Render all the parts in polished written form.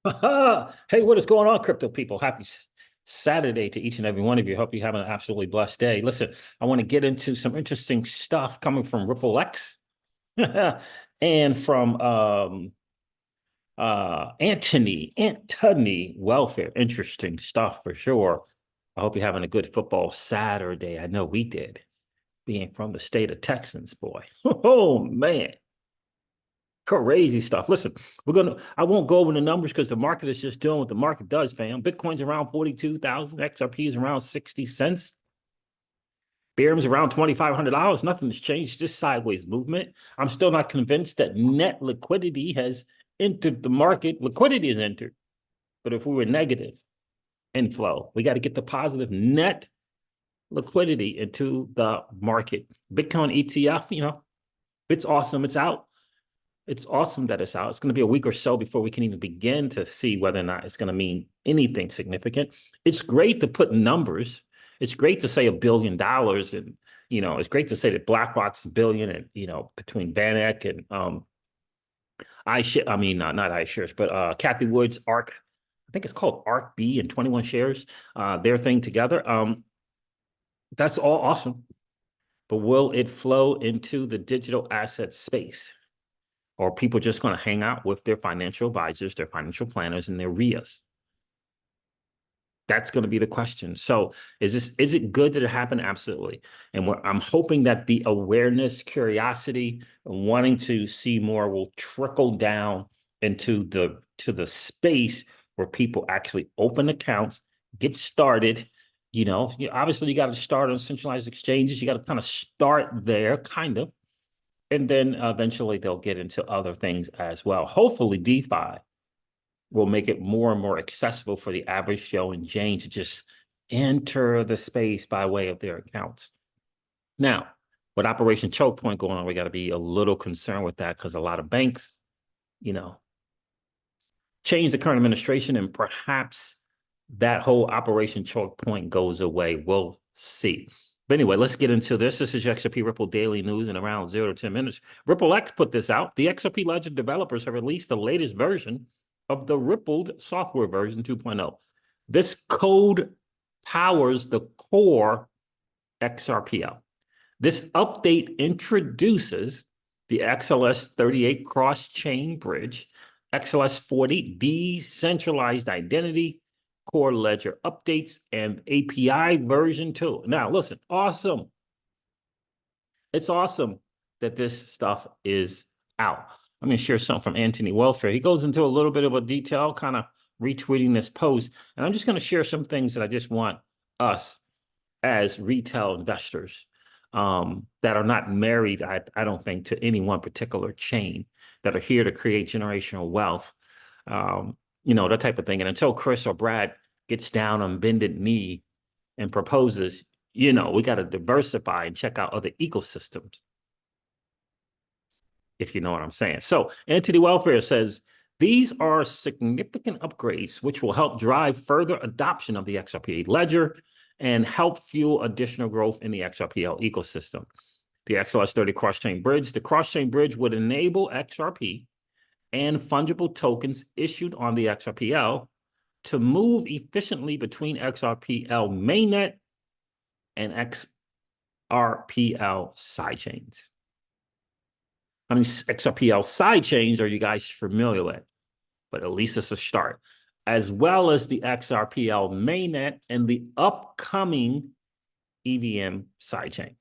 Hey, what is going on, crypto people? Happy Saturday to each and every one of you. Hope you have an absolutely blessed day. Listen, I want to get into some interesting stuff coming from Ripple X and from Anthony Welfare. Interesting stuff for sure. I hope you're having a good football Saturday. I know we did, being from the state of Texans, boy. Oh man. Crazy stuff. Listen, I won't go over the numbers because the market is just doing what the market does, fam. Bitcoin's around 42,000. XRP is around 60 cents. Ethereum's around $2,500. Nothing's changed, just sideways movement. I'm still not convinced that net liquidity has entered the market. Liquidity has entered. But if we were negative inflow, we got to get the positive net liquidity into the market. Bitcoin ETF, it's awesome. It's out. It's awesome that it's out. It's going to be a week or so before we can even begin to see whether or not it's going to mean anything significant. It's great to put numbers. It's great to say $1 billion, and it's great to say that BlackRock's $1 billion, and between VanEck and I mean not iShares, but Kathy Wood's ARK. I think it's called ARK B and 21 shares. Their thing together. That's all awesome, but will it flow into the digital asset space? Or are people just going to hang out with their financial advisors, their financial planners, and their RIAs? That's going to be the question. So is it good that it happened? Absolutely. And I'm hoping that the awareness, curiosity, wanting to see more will trickle down into the space where people actually open accounts, get started. Obviously you got to start on centralized exchanges. You got to kind of start there, kind of. And then eventually they'll get into other things as well. Hopefully DeFi will make it more and more accessible for the average Joe and Jane to just enter the space by way of their accounts. Now, with Operation Choke Point going on, we got to be a little concerned with that because a lot of banks, change the current administration, and perhaps that whole Operation Choke Point goes away. We'll see. But anyway, let's get into this. This is your XRP Ripple Daily News in around 0 to 10 minutes. Ripple X put this out. The XRP Ledger developers have released the latest version of the Rippled software version 2.0. This code powers the core XRPL. This update introduces the XLS 38 cross-chain bridge, XLS 40 decentralized identity, core ledger updates, and API version 2. Now, listen, awesome. It's awesome that this stuff is out. Let me share something from Anthony Welfare. He goes into a little bit of a detail, kind of retweeting this post. And I'm just going to share some things that I just want us as retail investors that are not married, I don't think, to any one particular chain, that are here to create generational wealth, that type of thing. And until Chris or Brad gets down on bended knee and proposes, we got to diversify and check out other ecosystems, if you know what I'm saying. So Anthony Welfare says, these are significant upgrades which will help drive further adoption of the XRP ledger and help fuel additional growth in the XRPL ecosystem. The XLS 30 cross-chain bridge. The cross-chain bridge would enable XRP and fungible tokens issued on the XRPL to move efficiently between XRPL mainnet and XRPL sidechains. How many XRPL sidechains are you guys familiar with? But at least it's a start. As well as the XRPL mainnet and the upcoming EVM sidechain.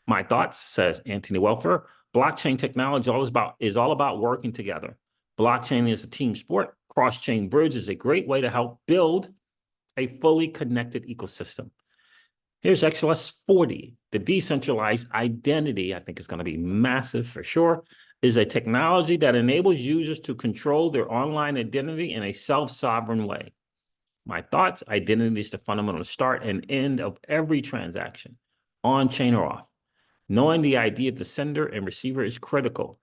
My thoughts, says Anthony Welfare, blockchain technology is all about working together. Blockchain is a team sport. Cross-chain bridge is a great way to help build a fully connected ecosystem. Here's XLS 40, the decentralized identity. I think it's going to be massive for sure. Is a technology that enables users to control their online identity in a self-sovereign way. My thoughts, identity is the fundamental start and end of every transaction, on-chain or off. Knowing the ID of the sender and receiver is critical,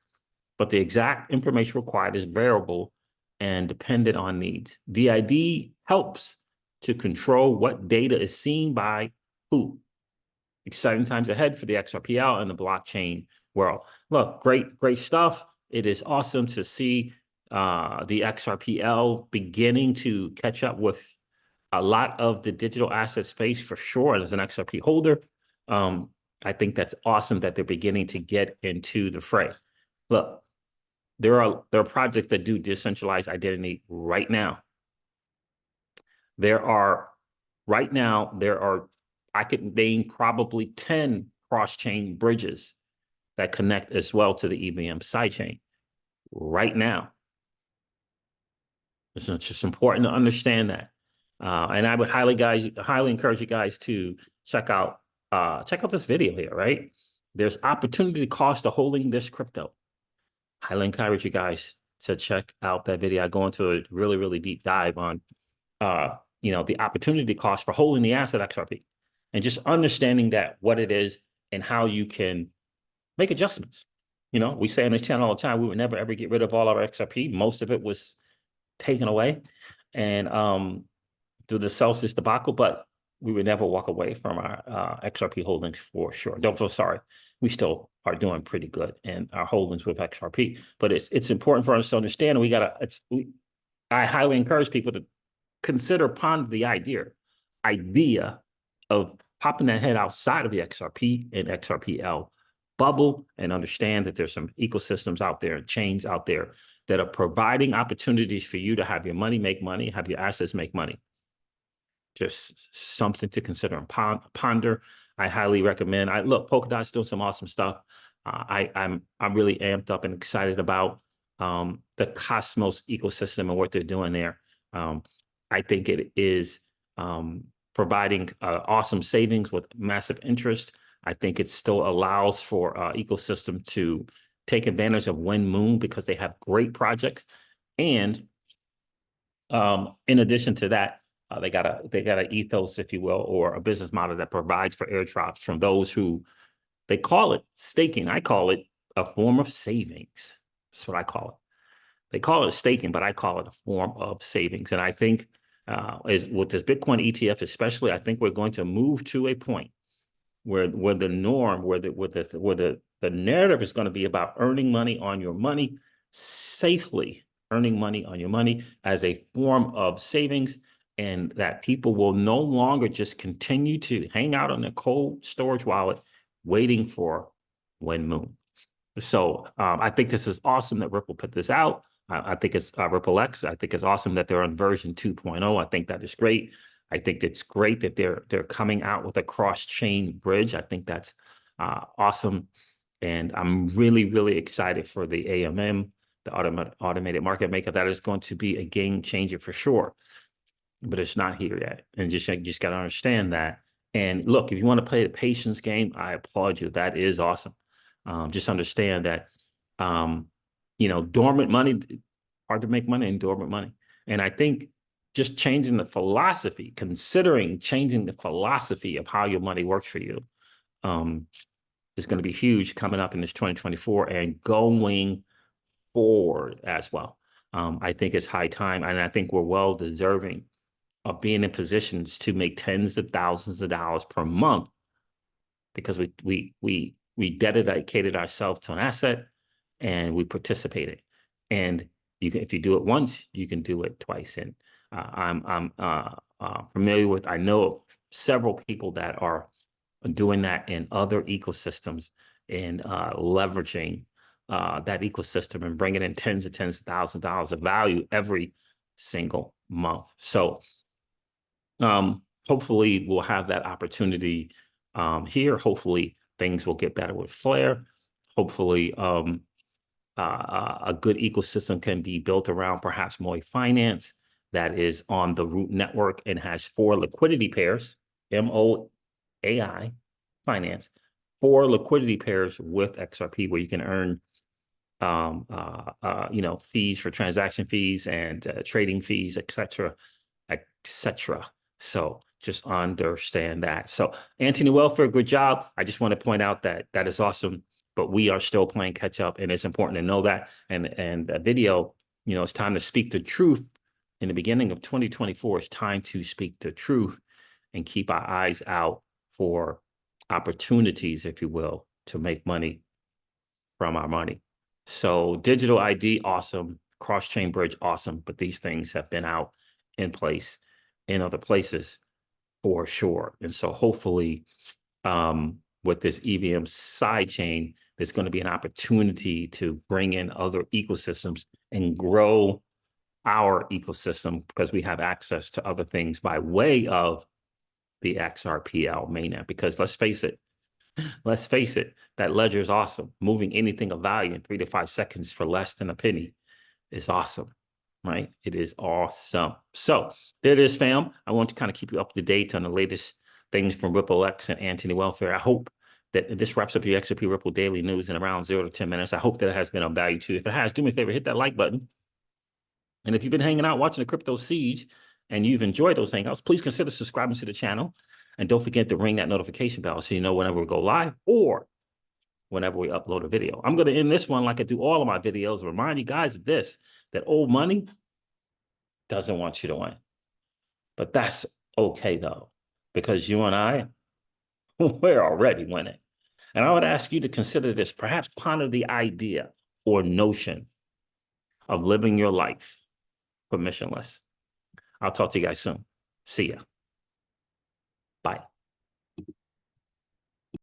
but the exact information required is variable and dependent on needs. DID helps to control what data is seen by who. Exciting times ahead for the XRPL and the blockchain world. Look, great stuff. It is awesome to see the XRPL beginning to catch up with a lot of the digital asset space for sure. And as an XRP holder, I think that's awesome that they're beginning to get into the fray. Look, there are projects that do decentralized identity right now. I could name probably 10 cross-chain bridges that connect as well to the EVM sidechain right now. It's just important to understand that. And I would highly encourage you guys to check out this video here, right? There's opportunity cost of holding this crypto. Highly encourage you guys to check out that video. I go into a really, really deep dive on the opportunity cost for holding the asset XRP and just understanding that what it is and how you can make adjustments. We say on this channel all the time, we would never ever get rid of all our XRP. Most of it was taken away and through the Celsius debacle, but we would never walk away from our XRP holdings for sure. Don't feel sorry. We still are doing pretty good in our holdings with XRP, but it's important for us to understand. I highly encourage people to ponder the idea of popping that head outside of the XRP and XRPL bubble and understand that there's some ecosystems out there and chains out there that are providing opportunities for you to have your money make money, have your assets make money. Just something to consider and ponder. I highly recommend. Look, Polkadot's doing some awesome stuff. I'm really amped up and excited about the Cosmos ecosystem and what they're doing there. I think it is providing awesome savings with massive interest. I think it still allows for ecosystem to take advantage of Wind Moon because they have great projects. And in addition to that, they got an ethos, if you will, or a business model that provides for airdrops from those who they call it staking. I call it a form of savings. That's what I call it. They call it staking, but I call it a form of savings. And I think with this Bitcoin ETF, especially, I think we're going to move to a point where the norm, where the narrative is going to be about earning money on your money safely, earning money on your money as a form of savings, and that people will no longer just continue to hang out on a cold storage wallet waiting for Wind Moon. So I think this is awesome that Ripple put this out. I think it's Ripple X. I think it's awesome that they're on version 2.0. I think that is great. I think it's great that they're coming out with a cross-chain bridge. I think that's awesome. And I'm really, really excited for the AMM, the automated market maker. That is going to be a game changer for sure. But it's not here yet. And you just got to understand that. And look, if you want to play the patience game, I applaud you. That is awesome. Just understand that, dormant money, hard to make money in dormant money. And I think just changing the philosophy, considering changing the philosophy of how your money works for you, is going to be huge coming up in this 2024 and going forward as well. I think it's high time, and I think we're well deserving of being in positions to make tens of thousands of dollars per month because we dedicated ourselves to an asset and we participated. And if you do it once, you can do it twice. And I'm familiar with, I know several people that are doing that in other ecosystems and leveraging that ecosystem and bringing in tens of thousands of dollars of value every single month. So hopefully we'll have that opportunity here. Hopefully things will get better with Flare. Hopefully a good ecosystem can be built around perhaps Moy Finance that is on the Root network and has 4 liquidity pairs, MOAI Finance, 4 liquidity pairs with XRP where you can earn fees for transaction fees and trading fees, etc. So just understand that. So anti-welfare, good job. I just want to point out that is awesome, but we are still playing catch up, and it's important to know that. And that video, it's time to speak the truth. In the beginning of 2024, it's time to speak the truth and keep our eyes out for opportunities, if you will, to make money from our money. So digital ID, awesome. cross-chain bridge, awesome. But these things have been out in place in other places for sure. And so hopefully with this EVM sidechain, there's going to be an opportunity to bring in other ecosystems and grow our ecosystem because we have access to other things by way of the XRPL mainnet. Because let's face it, that ledger is awesome. Moving anything of value in 3 to 5 seconds for less than a penny is awesome, right? It is awesome. So there it is, fam. I want to kind of keep you up to date on the latest things from Ripple X and anti-welfare. I hope that this wraps up your XRP Ripple Daily News in around 0 to 10 minutes. I hope that it has been of value to you. If it has, do me a favor, hit that like button. And if you've been hanging out watching the Crypto Siege and you've enjoyed those hangouts, please consider subscribing to the channel. And don't forget to ring that notification bell so you know whenever we go live or whenever we upload a video. I'm going to end this one like I do all of my videos and remind you guys of this, that old money doesn't want you to win. But that's okay, though, because you and I, we're already winning. And I would ask you to consider this, perhaps ponder the idea or notion of living your life permissionless. I'll talk to you guys soon. See ya.